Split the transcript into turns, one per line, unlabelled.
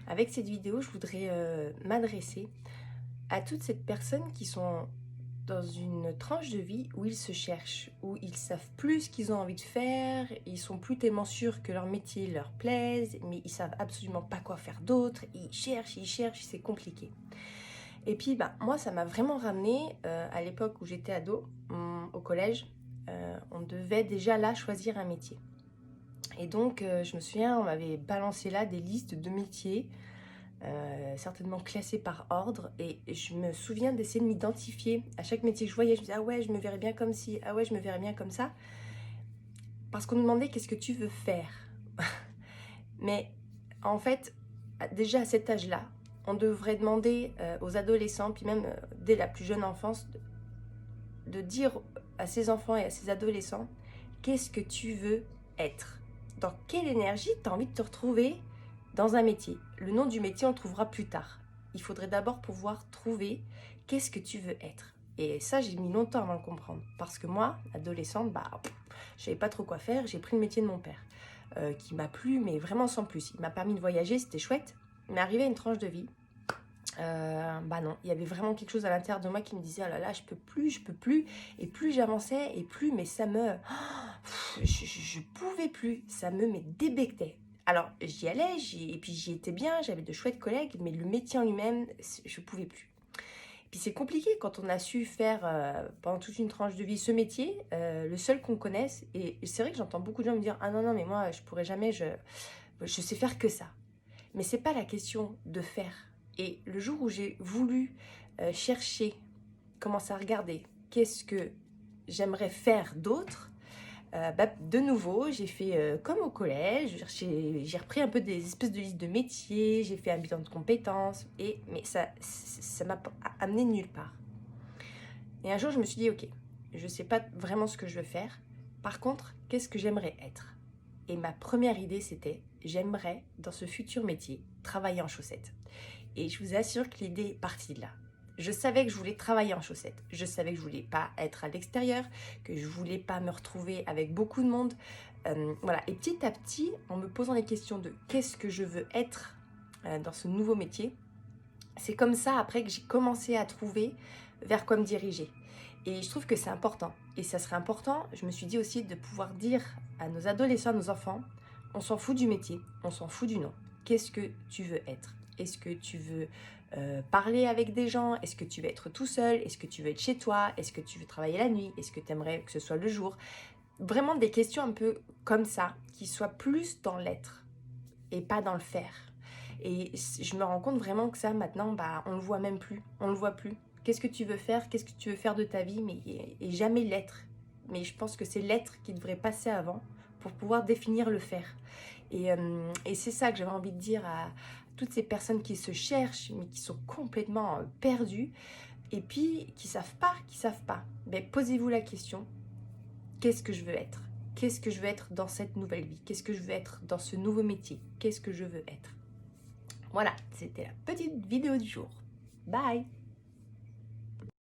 Avec cette vidéo, je voudrais m'adresser à toutes ces personnes qui sont dans une tranche de vie où ils se cherchent, où ils savent plus ce qu'ils ont envie de faire, ils sont plus tellement sûrs que leur métier leur plaise, mais ils savent absolument pas quoi faire d'autre, ils cherchent, c'est compliqué. Et puis moi ça m'a vraiment ramené à l'époque où j'étais ado, au collège, on devait déjà là choisir un métier. Et donc je me souviens, on m'avait balancé là des listes de métiers, certainement classés par ordre, et je me souviens d'essayer de m'identifier à chaque métier que je voyais. Je me disais ah ouais, je me verrais bien comme ci, ah ouais, je me verrais bien comme ça, parce qu'on nous demandait qu'est-ce que tu veux faire. Mais en fait, déjà à cet âge-là, on devrait demander aux adolescents, puis même dès la plus jeune enfance, de dire à ces enfants et à ces adolescents qu'est-ce que tu veux être, dans quelle énergie tu as envie de te retrouver dans un métier. Le nom du métier, on le trouvera plus tard. Il faudrait d'abord pouvoir trouver qu'est-ce que tu veux être. Et ça, j'ai mis longtemps avant de le comprendre. Parce que moi, adolescente, je savais pas trop quoi faire. J'ai pris le métier de mon père, qui m'a plu, mais vraiment sans plus. Il m'a permis de voyager, c'était chouette. Mais arrivé à une tranche de vie, non, il y avait vraiment quelque chose à l'intérieur de moi qui me disait oh là là, je peux plus. Et plus j'avançais, et plus, mais ça me... je pouvais plus, ça me débectait. Alors j'y allais, et puis j'y étais bien, j'avais de chouettes collègues, mais le métier en lui-même, je pouvais plus. Et puis c'est compliqué quand on a su faire pendant toute une tranche de vie ce métier, le seul qu'on connaisse. Et c'est vrai que j'entends beaucoup de gens me dire ah non mais moi je pourrais jamais, je sais faire que ça. Mais c'est pas la question de faire. Et le jour où j'ai voulu chercher, commencer à regarder qu'est-ce que j'aimerais faire d'autre, de nouveau, j'ai fait comme au collège, j'ai repris un peu des espèces de listes de métiers, j'ai fait un bilan de compétences, mais ça m'a amené nulle part. Et un jour, je me suis dit, ok, je sais pas vraiment ce que je veux faire, par contre, qu'est-ce que j'aimerais être? Et ma première idée, c'était, j'aimerais, dans ce futur métier, travailler en chaussettes. Et je vous assure que l'idée est partie de là. Je savais que je voulais travailler en chaussettes. Je savais que je voulais pas être à l'extérieur, que je voulais pas me retrouver avec beaucoup de monde. Voilà. Et petit à petit, en me posant les questions de qu'est-ce que je veux être dans ce nouveau métier, c'est comme ça après que j'ai commencé à trouver vers quoi me diriger. Et je trouve que c'est important. Et ça serait important, je me suis dit aussi, de pouvoir dire à nos adolescents, à nos enfants, on s'en fout du métier, on s'en fout du nom. Qu'est-ce que tu veux être? Est-ce que tu veux parler avec des gens? Est-ce que tu veux être tout seul? Est-ce que tu veux être chez toi? Est-ce que tu veux travailler la nuit? Est-ce que tu aimerais que ce soit le jour? Vraiment des questions un peu comme ça, qui soient plus dans l'être et pas dans le faire. Et je me rends compte vraiment que ça, maintenant, on le voit même plus. On le voit plus. Qu'est-ce que tu veux faire? Qu'est-ce que tu veux faire de ta vie? Et jamais l'être. Mais je pense que c'est l'être qui devrait passer avant pour pouvoir définir le faire. Et c'est ça que j'avais envie de dire à toutes ces personnes qui se cherchent, mais qui sont complètement perdues, et puis qui savent pas. Posez-vous la question, qu'est-ce que je veux être? Qu'est-ce que je veux être dans cette nouvelle vie? Qu'est-ce que je veux être dans ce nouveau métier? Qu'est-ce que je veux être? Voilà, c'était la petite vidéo du jour. Bye!